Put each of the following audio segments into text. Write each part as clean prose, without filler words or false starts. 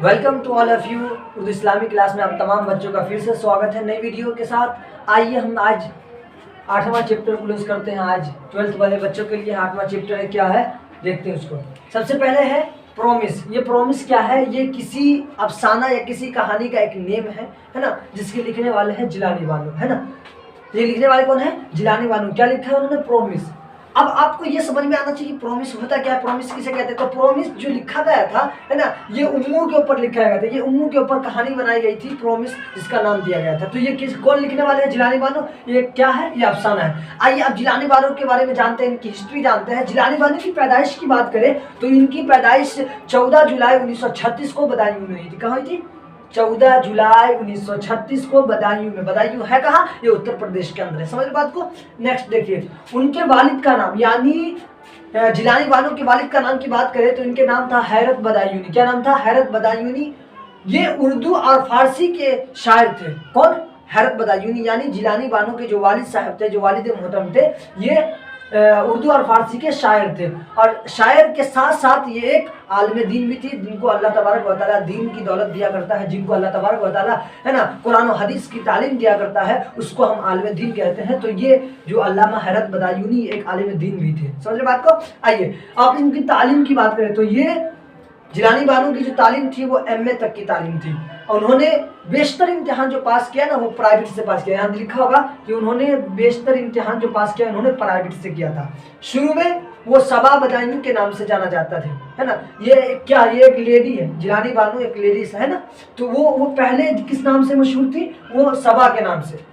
Welcome to all of you. Urdu इस्लामी class में आप तमाम बच्चों का फिर से स्वागत है नई वीडियो के साथ। आइए हम आज 8वां चैप्टर क्लोज करते हैं। आज 12th वाले बच्चों के लिए 8वां चैप्टर है, क्या है देखते हैं उसको। सबसे पहले है प्रॉमिस। ये प्रॉमिस क्या है? ये किसी अफसाना या किसी कहानी का एक नेम है ना, जिसके लिखने वाले हैं जिलानी बानो, है ना। ये लिखने वाले कौन है? जिलानी बानो। क्या लिखा है उन्होंने? प्रॉमिस। अब आपको ये समझ में आना चाहिए प्रॉमिस होता क्या है, प्रॉमिस किसे कहते हैं। तो प्रॉमिस जो लिखा गया था, है ना, ये उम्मू के ऊपर लिखा गया था। ये उम्मू के ऊपर कहानी बनाई गई थी, प्रॉमिस जिसका नाम दिया गया था। तो ये कौन लिखने वाले हैं? जिलानी बानो। ये क्या है? ये अफसाना है। आइए अब जिलानी बानो के बारे में जानते हैं, इनकी हिस्ट्री जानते हैं। जिलानी बानो की पैदाइश की बात करें तो इनकी पैदाइश 14 जुलाई 1936 को बदायूं में हुई थी। कहाँ हुई थी? 14 जुलाई 1936 को बदायूं में। बदायूं है कहाँ? ये उत्तर प्रदेश के अंदर है। समझ बात को। नेक्स्ट देखिए, उनके वालिद का नाम, यानी जिलानी बानो के वालिद का नाम की बात करें तो इनके नाम था हैरत बदायूनी। क्या नाम था? हैरत बदायूनी। ये उर्दू और फारसी के शायर थे। कौन? हैरत बदायूनी। यानी जिलानी बानो के जो वालिद साहब थे, जो वालिद मोहतरम थे, ये उर्दू और फारसी के शायर थे। और शायर के साथ साथ ये एक आलिम दीन भी थी, जिनको अल्लाह तबारक व तआला दीन की दौलत दिया करता है। जिनको अल्लाह तबारक व तआला, है ना, कुरान और हदीस की तालीम दिया करता है, उसको हम आलिम दीन कहते हैं। तो ये जो अल्लामा हैरत बदायूनी एक आलिम दीन भी थे। समझ बात को। आइए आप इनकी तालीम की बात करें तो ये जिलानी बानो की जो तालीम थी वो एमए तक की तालीम थी। और उन्होंने बेशतर इम्तिहान जो पास किया ना, वो प्राइवेट से पास किया। यहाँ लिखा होगा कि उन्होंने बेशतर इम्तिहान जो पास किया उन्होंने प्राइवेट से किया था। शुरू में वो सबा बदायूं के नाम से जाना जाता थे, है ना। ये एक लेडी है, जिलानी बानो एक लेडीज है ना। तो वो पहले किस नाम से मशहूर थी? वो सबा के नाम से।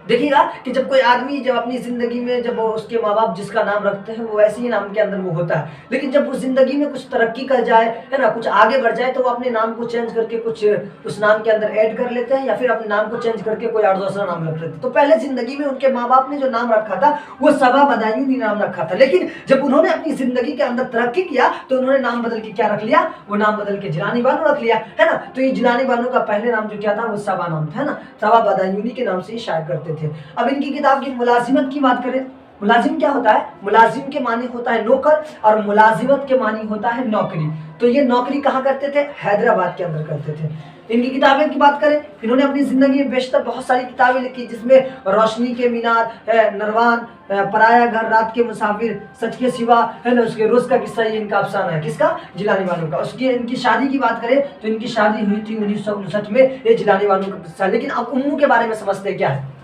देखिएगा कि जब कोई आदमी जब अपनी ज़िंदगी में जब उसके माँ बाप जिसका नाम रखते हैं वो ऐसे ही नाम के अंदर वो होता है। लेकिन जब वो ज़िंदगी में कुछ तरक्की कर जाए, है ना, कुछ आगे बढ़ जाए, तो वो अपने नाम को चेंज करके कुछ उस नाम के अंदर ऐड कर लेते हैं, या फिर अपने नाम को चेंज करके कोई और दूसरा नाम रख लेते हैं। तो पहले ज़िंदगी में उनके माँ बाप ने जो नाम रखा था वो सबा बदायूनी नाम रखा था। लेकिन जब उन्होंने अपनी ज़िंदगी के अंदर तरक्की किया तो उन्होंने नाम बदल के क्या रख लिया? वो नाम बदल के जिलानी बानो रख लिया, है ना। तो ये जिलानी बानो का पहले नाम जो क्या था वो सबा नाम था, है ना। सबा बदायूनी के नाम से ही शायर करते थे। अब इनकी किताब की मुलाजिमत की बात करें। मुलाजिम क्या होता है? मुलाजिम के मानी होता है नौकर, और मुलाजिमत के मानी होता है नौकरी। तो ये नौकरी कहाँ करते थे? हैदराबाद के अंदर करते थे। इनकी किताबें की बात करें, इन्होंने अपनी जिंदगी में बेशतर बहुत सारी किताबें लिखी, जिसमें रोशनी के मीनार है, नरवान, पराया घर, रात के मुसाफिर, सच के सिवा, है ना, उसके रोज का किस्सा, ये इनका अफसाना है। किसका? जिलानी बानो का। उसकी इनकी शादी की बात करें तो इनकी शादी हुई थी 1959 में। ये जिलानी बानो का किस्सा। लेकिन अब उम्मू के बारे में समझते क्या है,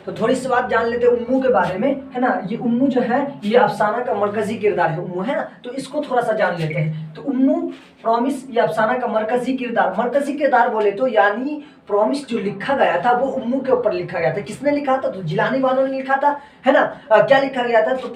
तो थोड़ी सी बात जान लेते हैं उम्मू के बारे में, है ना। ये उम्मू जो है ये अफसाना का मरकजी किरदार है, उम्मू, है ना। तो इसको थोड़ा सा जान लेते हैं। तो उम्मू प्रॉमिस ये अफसाना का मरकजी किरदार बोले तो यानी प्रॉमिस जो लिखा गया था वो उम्मू के ऊपर लिखा गया था। किसने लिखा था? तो जिलानी बानो ने लिखा था, है ना। क्या लिखा गया था? तो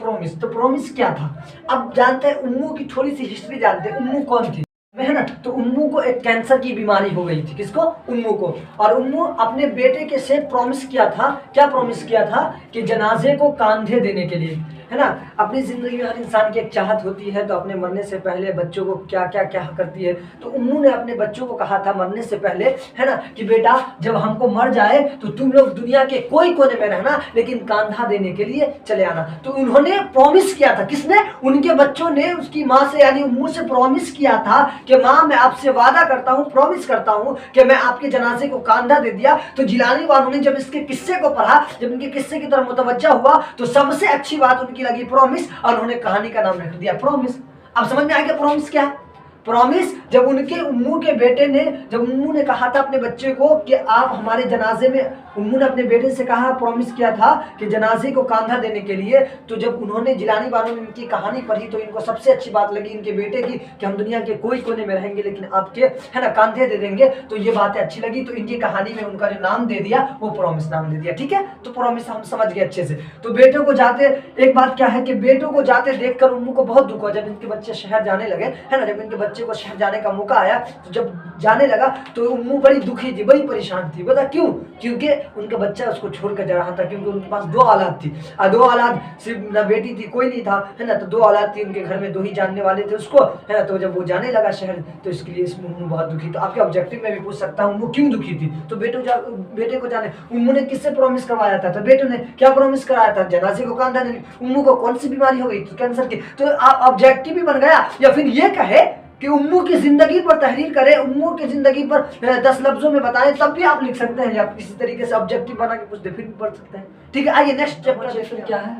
प्रॉमिस क्या था? अब जानते हैं उम्मू की थोड़ी सी हिस्ट्री जानते हैं। उम्मू कौन थी, है ना। तो उम्मू को एक कैंसर की बीमारी हो गई थी। किसको? उम्मू को। और उम्मू अपने बेटे के से प्रॉमिस किया था। क्या प्रॉमिस किया था? कि जनाजे को कांधे देने के लिए, है ना। अपनी ज़िंदगी में हर इंसान की एक चाहत होती है, तो अपने मरने से पहले बच्चों को क्या करती है। तो उम्मू ने अपने बच्चों को कहा था मरने से पहले, है ना, कि बेटा जब हमको मर जाए तो तुम लोग दुनिया के कोई कोने में रहना, लेकिन कांधा देने के लिए चले आना। तो उन्होंने प्रॉमिस किया था। किसने? उनके बच्चों ने उसकी माँ से यानी उम्मू से प्रॉमिस किया था कि माँ मैं आपसे वादा करता हूँ, प्रॉमिस करता हूँ कि मैं आपके जनाजे को कांधा दे दिया। तो जिलानी बानो ने जब इसके किस्से को पढ़ा, जब इनके किस्से की तरफ मुतवज्जा हुआ, तो सबसे अच्छी बात उनकी लगी प्रॉमिस, और उन्होंने कहानी का नाम रख दिया प्रॉमिस। अब समझ में आ गया प्रॉमिस क्या है? प्रॉमिस जब उनके उम्मू के बेटे ने, जब उम्मू ने कहा था अपने बच्चे को कि आप हमारे जनाजे में, उम्मू ने अपने बेटे से कहा, प्रॉमिस किया था कि जनाजे को कांधा देने के लिए। तो जब उन्होंने जिलानी बानो ने इनकी कहानी पढ़ी तो इनको सबसे अच्छी बात लगी इनके बेटे की कि हम दुनिया के कोई कोने में रहेंगे, लेकिन आपके, है ना, कांधे दे देंगे। तो ये बातें अच्छी लगी, तो इनकी कहानी में उनका जो नाम दे दिया वो प्रॉमिस नाम दे दिया। ठीक है, तो प्रॉमिस हम समझ गए अच्छे से। तो बेटों को जाते, एक बात क्या है कि बेटों को जाते देखकर उम्मू को बहुत दुख हुआ जब इनके बच्चे शहर जाने लगे, है ना। जब इनके बच्चे को शहर जाने का मौका आया, तो जब जाने लगा तो उम्मू बड़ी दुखी थी, बड़ी परेशान थी। पता क्यों? क्योंकि उनका बच्चा उसको छोड़कर जा रहा था, क्योंकि उनके पास 2 औलाद थी और 2 औलाद, सिर्फ ना बेटी थी, कोई नहीं था, है ना। तो 2 औलाद थी, उनके घर में 2 ही जानने वाले थे उसको, है ना। तो जब वो जाने लगा शहर, तो इसके लिए उम्मू बहुत दुखी। तो आपके ऑब्जेक्टिव में भी पूछ सकता हूँ, उम्मू क्यों दुखी थी? तो बेटे को जाने उम्मू ने किससे प्रॉमिस करवाया था? तो बेटे ने क्या प्रॉमिस कराया था? जनाजे को कांधा नहीं। उम्मू को कौन सी बीमारी हो गई? तो कैंसर की। तो आप ऑब्जेक्टिव भी बन गया, या फिर ये कहे कि उम्मू की जिंदगी पर तहरीर करें, उम्मू की जिंदगी पर 10 लफ्जों में बताएं, तब भी आप लिख सकते हैं, या किसी तरीके से ऑब्जेक्टिव बना के कुछ फिर भी पढ़ सकते हैं। ठीक है, आइए नेक्स्ट चैप्टर क्या है?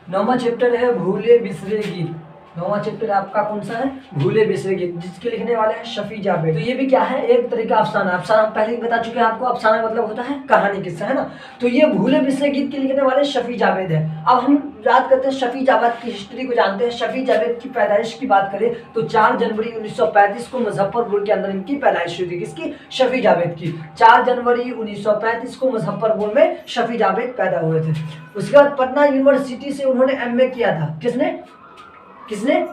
9वां चैप्टर है भूले बिसरे गीत। 9वां चैप्टर आपका कौन सा है? भूले बिसरे गीत, जिसके लिखने वाले हैं शफी जावेद। तो ये भी क्या है? एक तरह का अफसाना। अफसाना पहले ही बता चुके हैं आपको, अफसाना मतलब होता है कहानी, किस्सा, है ना। तो ये भूले बिसरे गीत के लिखने वाले शफी जावेद है। अब हम याद करते हैं शफी जावेद की हिस्ट्री को जानते हैं। शफी जावेद की पैदाइश की बात करें तो 4 जनवरी 1935 को मुजफ्फरपुर के अंदर इनकी पैदाइश हुई थी। किसकी? शफी जावेद की। 4 जनवरी 1935 को मुजफ्फरपुर में शफी जावेद पैदा हुए थे। उसके बाद पटना यूनिवर्सिटी से उन्होंने एमए किया था। किसने?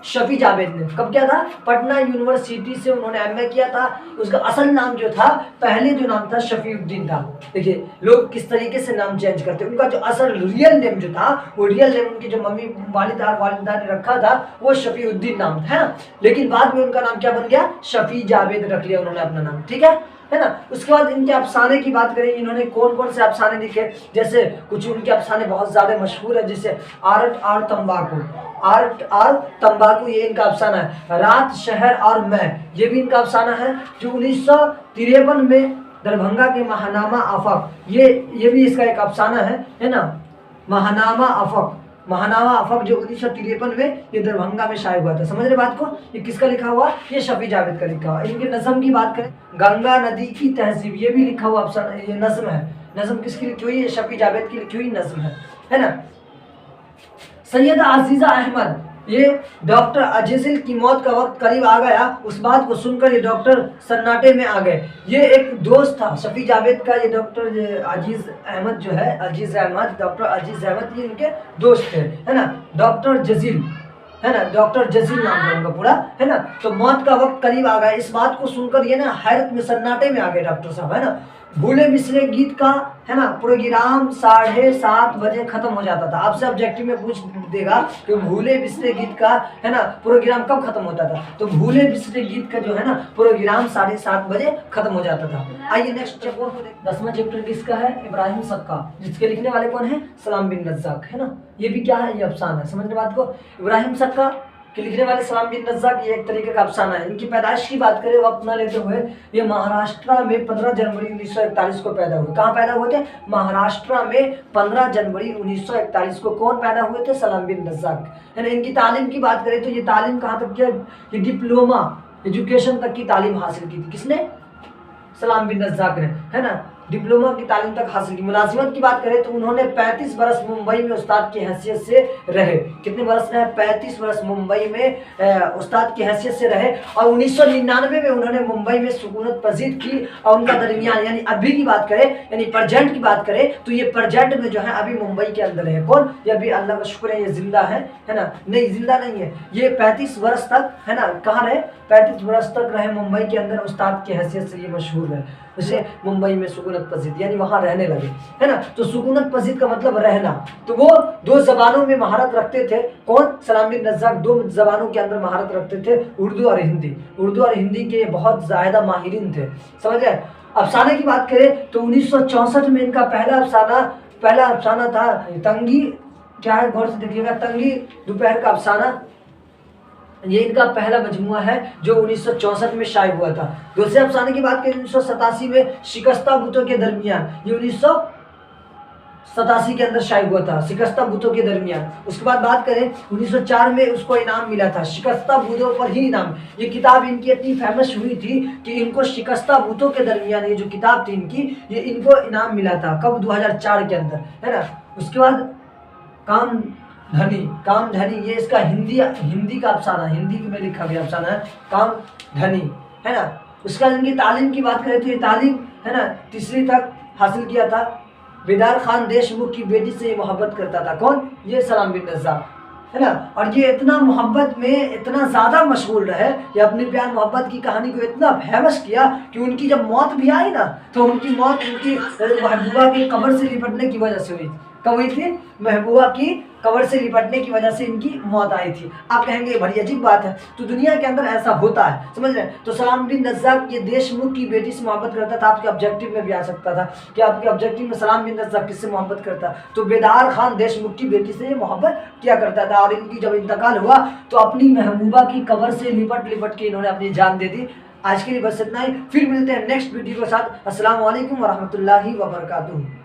शफी जावेद ने। कब किया था? पटना यूनिवर्सिटी से उन्होंने एमए किया था। उसका असल नाम जो था, पहले जो नाम था शफीउद्दीन था। देखिए लोग किस तरीके से नाम चेंज करते हैं। उनका जो असल रियल नेम जो था, वो रियल नेम उनकी जो मम्मी वालिदा ने रखा था, वो शफीउद्दीन नाम था, लेकिन बाद में उनका नाम क्या बन गया? शफी जावेद रख लिया उन्होंने अपना नाम। ठीक है ना। उसके बाद इनके अफसाने की बात करें, इन्होंने कौन कौन से अफसाने लिखे? जैसे कुछ उनके अफसाने बहुत ज्यादा मशहूर है, जैसे आर्ट और तंबाकू, ये इनका अफसाना है। रात, शहर और मैं, ये भी इनका अफसाना है, जो 1953 में दरभंगा के महानामा आफक, ये भी इसका एक अफसाना है ना। महानामा आफक जो 1953 में ये दरभंगा में शाये हुआ था। समझ रहे बात को? ये किसका लिखा हुआ? ये शफी जावेद का लिखा हुआ। इनके नज़म की बात करें, गंगा नदी की तहजीब, ये भी लिखा हुआ अफसाना, ये नज़म है। नज़म किसकी लिखी हुई? ये शफी जावेद की लिखी हुई नज़म है ना। सैयदा अजीज़ा अहमद, ये डॉक्टर अजीज़िल की मौत का वक्त करीब आ गया, उस बात को सुनकर ये डॉक्टर सन्नाटे में आ गए। ये एक दोस्त था शफी जावेद का, ये डॉक्टर अजीज़ अहमद जो है, डॉक्टर अजीज़ अहमद, ये इनके दोस्त थे, है ना। डॉक्टर जजील, है ना, डॉक्टर जजील नाम था उनका पूरा, है ना। तो मौत का वक्त करीब आ गया, इस बात को सुनकर ये ना हैरत में, सन्नाटे में आ गए डॉक्टर साहब, है ना। भूले बिसरे गीत का, है ना, प्रोग्राम 7:30 बजे खत्म हो जाता था। आपसे ऑब्जेक्टिव में पूछ देगा कि भूले बिसरे गीत का, है ना, प्रोग्राम कब खत्म होता था? तो भूले बिसरे गीत का जो है ना प्रोग्राम 7:30 बजे खत्म हो जाता था। आइए नेक्स्ट चैप्टर को देखते हैं। 10वां चैप्टर किसका है? इब्राहिम सक्का, जिसके लिखने वाले कौन है? सलाम बिन रज़्ज़ाक़, है ना। ये भी क्या है? ये अफसाना है। समझने बात को? इब्राहिम सक्का के लिखने वाले सलाम बिन रज़्ज़ाक़, ये एक तरीके का अफसाना है। इनकी पैदाइश की बात करें वक्त न लेते हुए, ये महाराष्ट्र में 15 जनवरी 1941 को पैदा हुए। कहाँ पैदा हुए थे? महाराष्ट्र में 15 जनवरी 1941 को। कौन पैदा हुए थे? सलाम बिन रज़्ज़ाक़, है ना। इनकी तालीम की बात करें तो ये तालीम कहाँ तक किया? ये डिप्लोमा एजुकेशन तक की तालीम हासिल की थी। किसने? सलाम बिन रज़्ज़ाक़ ने, है ना। डिप्लोमा की तालीम तक हासिल की। मुलाजिमत की बात करें तो उन्होंने 35 बरस मुंबई में उस्ताद की हैसियत से रहे। कितने बरस रहे? 35 बरस मुंबई में उस्ताद की हैसियत से रहे। और 1999 में उन्होंने मुंबई में सुकूनत पजीर की। और उनका दरमियान, यानी अभी की बात करें, यानी प्रेजेंट की बात करें, तो ये प्रेजेंट में जो है अभी मुंबई के अंदर है। कौन? ये अभी अल्लाह का शुक्र है ये जिंदा है ना। नहीं, जिंदा नहीं है। ये 35 बरस तक, है ना, कहाँ रहे? 35 बरस तक रहे मुंबई के अंदर, उस्ताद की हैसियत से ये मशहूर है। उसे मुंबई में सुकूनत पजीर, यानी वहाँ रहने लगे, है ना। तो सुकूनत पजीर का मतलब रहना। तो वो 2 जबानों में महारत रखते थे। कौन? सलाम बिन रज़्ज़ाक़ 2 जबानों के अंदर महारत रखते थे, उर्दू और हिंदी के बहुत ज़्यादा माहिरीन थे। समझ गए? अफसाने की बात करें तो 1964 में इनका पहला अफसाना था तंगी। क्या है? गौर से देखिएगा, तंगी दोपहर का अफसाना। ये इनका पहला मजमुआ है जो 1964 में शाये हुआ था। दूसरे अफसाने की बात करें 1987 में शिकस्ता बुतों के दरमियान, ये 1987 के अंदर शाये हुआ था, शिकस्ता बुतों के दरमियान। उसके बाद बात करें 1904 में उसको इनाम मिला था, शिकस्ता बुतों पर ही इनाम। ये किताब इनकी इतनी फेमस हुई थी कि इनको शिकस्ता बुतों के दरमियान, ये जो किताब थी इनकी, ये इनको इनाम मिला था। कब? 2004 के अंदर, है ना। उसके बाद कामधनी, ये इसका हिंदी का अफसाना, हिंदी में लिखा गया अफसाना है कामधनी, है ना। उसका इनकी तालीम की बात करें तो ये तालीम, है ना, 3री तक हासिल किया था। बेदार खान देशमुख की बेटी से ये मोहब्बत करता था। कौन? ये सलाम बिन रज़्ज़ाक़, है ना। और ये इतना मोहब्बत में इतना ज़्यादा मशगूल रहे, ये अपनी प्यार मोहब्बत की कहानी को इतना फेमस किया कि उनकी जब मौत भी आई ना, तो उनकी मौत उनकी महबूबा की कब्र से लिपटने की वजह से हुई। कब हुई थी? महबूबा की कब्र से लिपटने की वजह से इनकी मौत आई थी। आप कहेंगे बड़ी अजीब बात है, तो दुनिया के अंदर ऐसा होता है, समझ रहे हैं। तो सलाम बिन रज़्ज़ाक़ ये देशमुख की बेटी से मोहब्बत करता था। आपके ऑब्जेक्टिव में भी आ सकता था कि आपके ऑब्जेक्टिव में सलाम बिन रज़्ज़ाक़ किससे मोहब्बत करता, तो बेदार खान देशमुख की बेटी से मोहब्बत किया करता था। और इनकी जब इंतकाल हुआ तो अपनी महबूबा की कब्र से लिपट लिपट के इन्होंने अपनी जान दे दी। आज के लिए बस इतना ही, फिर मिलते हैं नेक्स्ट वीडियो के साथ। अस्सलाम वालेकुम वरहमतुल्लाहि वबरकातुहू।